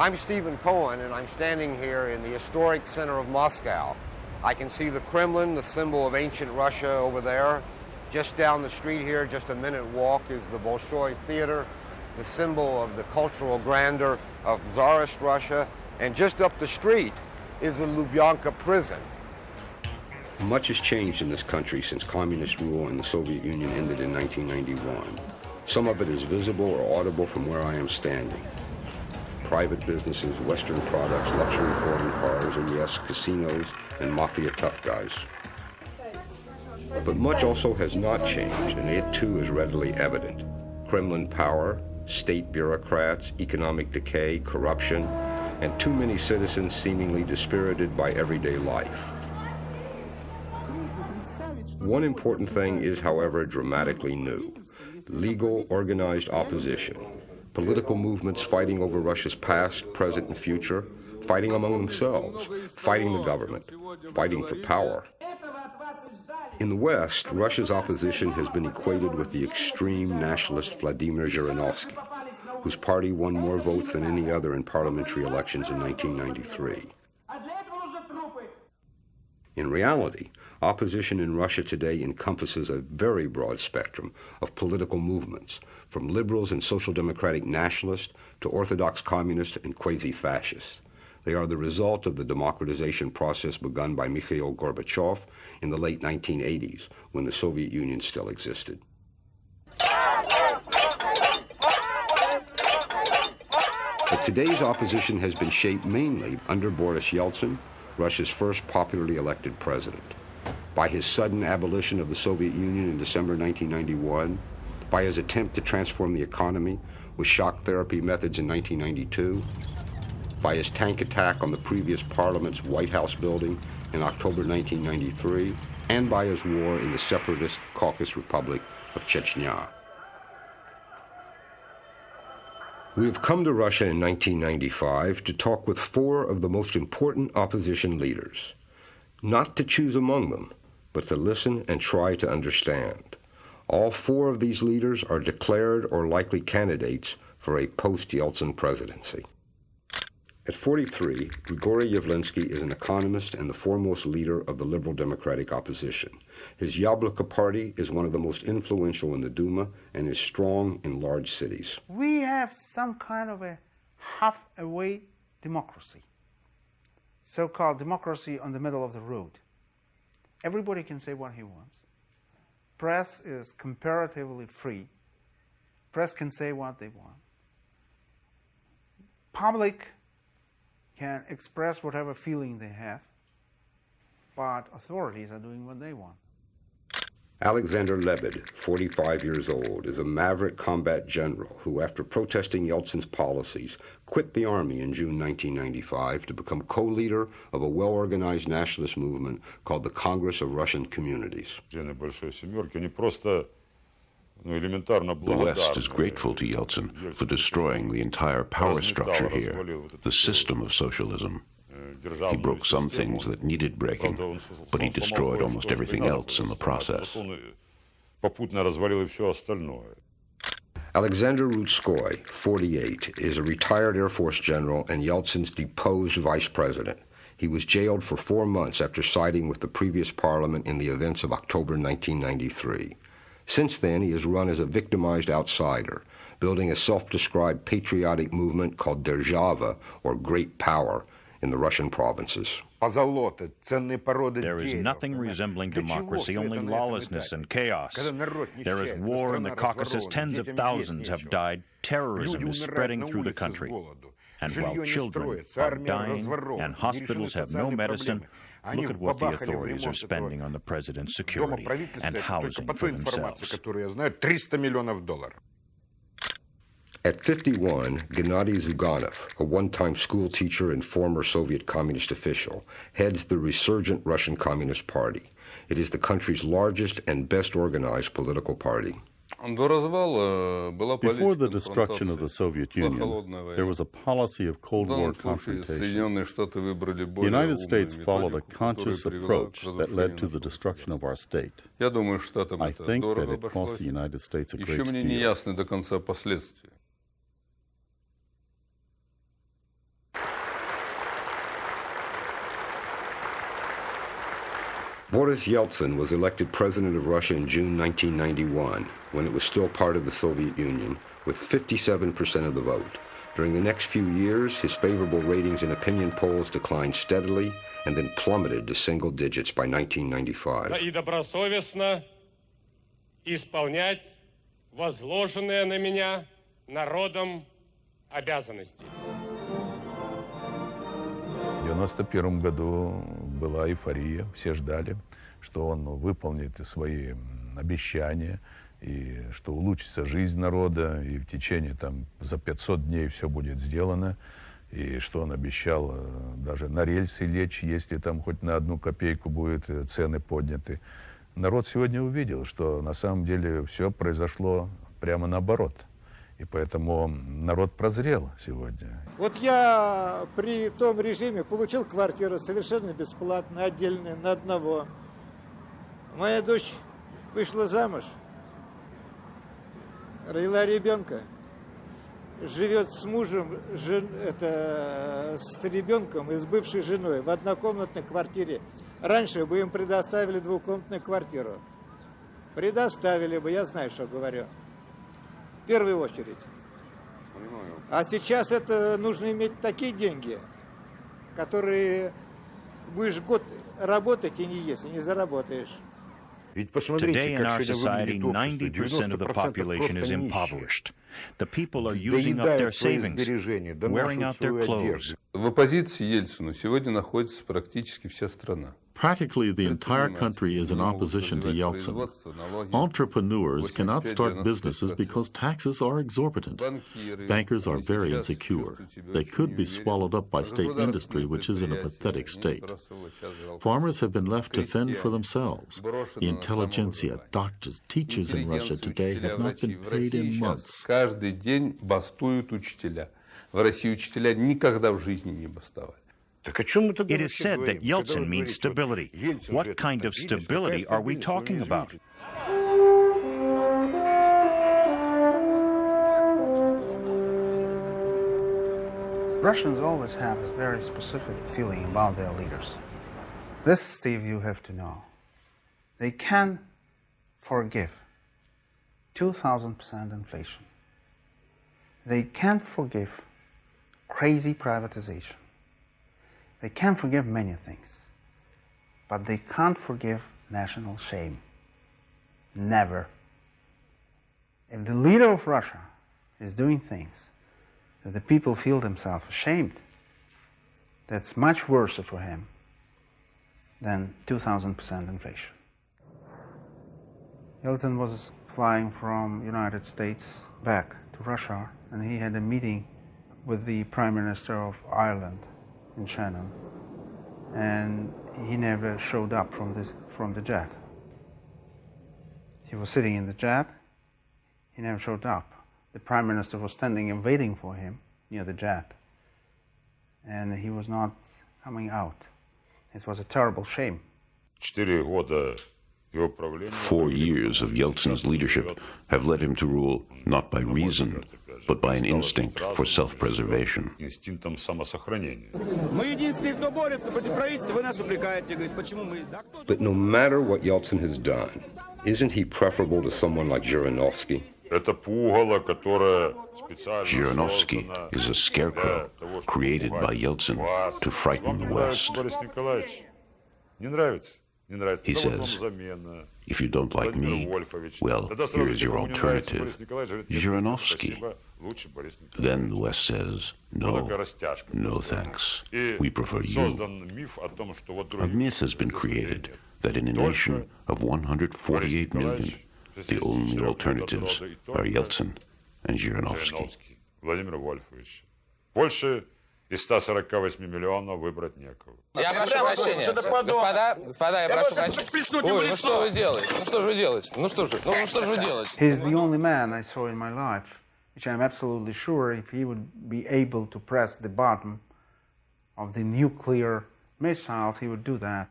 I'm Stephen Cohen, and I'm standing here in the historic center of Moscow. I can see the Kremlin, the symbol of ancient Russia, over there. Just down the street here, just a minute walk, is the Bolshoi Theater, the symbol of the cultural grandeur of Tsarist Russia. And just up the street is the Lubyanka prison. Much has changed in this country since communist rule in the Soviet Union ended in 1991. Some of it is visible or audible from where I am standing. Private businesses, Western products, luxury foreign cars, and yes, casinos and mafia tough guys. But much also has not changed, and it too is readily evident. Kremlin power, state bureaucrats, economic decay, corruption, and too many citizens seemingly dispirited by everyday life. One important thing is, however, dramatically new. Legal, organized opposition. Political movements fighting over Russia's past, present, and future, fighting among themselves, fighting the government, fighting for power. In the West, Russia's opposition has been equated with the extreme nationalist Vladimir Zhirinovsky, whose party won more votes than any other in parliamentary elections in 1993. In reality, opposition in Russia today encompasses a very broad spectrum of political movements, from liberals and social democratic nationalists to orthodox communists and quasi-fascists. They are the result of the democratization process begun by Mikhail Gorbachev in the late 1980s, when the Soviet Union still existed. But today's opposition has been shaped mainly under Boris Yeltsin, Russia's first popularly elected president, by his sudden abolition of the Soviet Union in December 1991, by his attempt to transform the economy with shock therapy methods in 1992, by his tank attack on the previous parliament's White House building in October 1993, and by his war in the separatist Caucasus Republic of Chechnya. We have come to Russia in 1995 to talk with four of the most important opposition leaders, not to choose among them, but to listen and try to understand. All four of these leaders are declared or likely candidates for a post-Yeltsin presidency. At 43, Grigory Yavlinsky is an economist and the foremost leader of the liberal democratic opposition. His Yabloko party is one of the most influential in the Duma and is strong in large cities. We have some kind of a half-away democracy, so-called democracy on the middle of the road. Everybody can say what he wants. Press is comparatively free. Press can say what they want. Public can express whatever feeling they have, but authorities are doing what they want. Aleksandr Lebed, 45 years old, is a maverick combat general who, after protesting Yeltsin's policies, quit the army in June 1995 to become co-leader of a well-organized nationalist movement called the Congress of Russian Communities. The West is grateful to Yeltsin for destroying the entire power structure here, the system of socialism. He broke some things that needed breaking, but he destroyed almost everything else in the process. Alexander Rutskoi, 48, is a retired Air Force general and Yeltsin's deposed vice president. He was jailed for 4 months after siding with the previous parliament in the events of October 1993. Since then, he has run as a victimized outsider, building a self-described patriotic movement called Derzhava, or Great Power, in the Russian provinces. There is nothing resembling democracy, only lawlessness and chaos. There is war in the Caucasus. Tens of thousands have died. Terrorism is spreading through the country. And while children are dying and hospitals have no medicine, look at what the authorities are spending on the president's security and housing for themselves. At 51, Gennady Zyuganov, a one-time school teacher and former Soviet communist official, heads the resurgent Russian Communist Party. It is the country's largest and best organized political party. Before the destruction of the Soviet Union, there was a policy of Cold War confrontation. The United States followed a conscious approach that led to the destruction of our state. I think that it cost the United States a great deal. Boris Yeltsin was elected president of Russia in June 1991, when it was still part of the Soviet Union, with 57% of the vote. During the next few years, his favorable ratings in opinion polls declined steadily and then plummeted to single digits by 1995. И добросовестно исполнять возложенные на меня народом обязанности. В 1991 году была эйфория, все ждали, что он выполнит свои обещания, и что улучшится жизнь народа, и в течение за 500 дней все будет сделано, и что он обещал даже на рельсы лечь, если хоть на 1 копейку будет цены подняты. Народ сегодня увидел, что на самом деле все произошло прямо наоборот. И поэтому народ прозрел сегодня. Вот я при том режиме получил квартиру совершенно бесплатно, отдельную, на одного. Моя дочь вышла замуж, родила ребенка, живет с мужем, с ребенком и с бывшей женой в однокомнатной квартире. Раньше бы им предоставили двухкомнатную квартиру. Предоставили бы, я знаю, что говорю. В первую очередь. А сейчас это нужно иметь такие деньги, которые будешь год работать и не есть, и не заработаешь. Today in our society, 90% of the population is impoverished. The people are using up their savings, wearing out their clothes. В оппозиции Ельцину сегодня находится практически вся страна. Practically the entire country is in opposition to Yeltsin. Entrepreneurs cannot start businesses because taxes are exorbitant. Bankers are very insecure. They could be swallowed up by state industry, which is in a pathetic state. Farmers have been left to fend for themselves. The intelligentsia, doctors, teachers in Russia today have not been paid in months. Каждый день бастуют учителя. В России учителя никогда в жизни не бастовали. It is said that Yeltsin means stability. What kind of stability are we talking about? Russians always have a very specific feeling about their leaders. This, Steve, you have to know. They can forgive 2,000% inflation. They can't forgive crazy privatization. They can forgive many things, but they can't forgive national shame. Never. If the leader of Russia is doing things that the people feel themselves ashamed, that's much worse for him than 2,000% inflation. Yeltsin was flying from United States back to Russia, and he had a meeting with the Prime Minister of Ireland in Shannon, and he never showed up from the jet. He was sitting in the jet, he never showed up. The Prime Minister was standing and waiting for him near the jet, and he was not coming out. It was a terrible shame. 4 years of Yeltsin's leadership have led him to rule not by reason, but by an instinct for self-preservation. But no matter what Yeltsin has done, isn't he preferable to someone like Zhirinovsky? Zhirinovsky is a scarecrow created by Yeltsin to frighten the West. He says, if you don't like me, well, here is your alternative, Zhirinovsky. Then the West says, no, no thanks. We prefer you. A myth has been created that in a nation of 148 million, the only alternatives are Yeltsin and Zhirinovsky. Из 148 миллионов выбрать некого. Я прошу прощения. Господа, я прошу прощения. Ой, ну что вы делаете? Ну что же вы делаете? Ну что же вы делаете? He's the only man I saw in my life, which I'm absolutely sure if he would be able to press the button of the nuclear missiles, he would do that.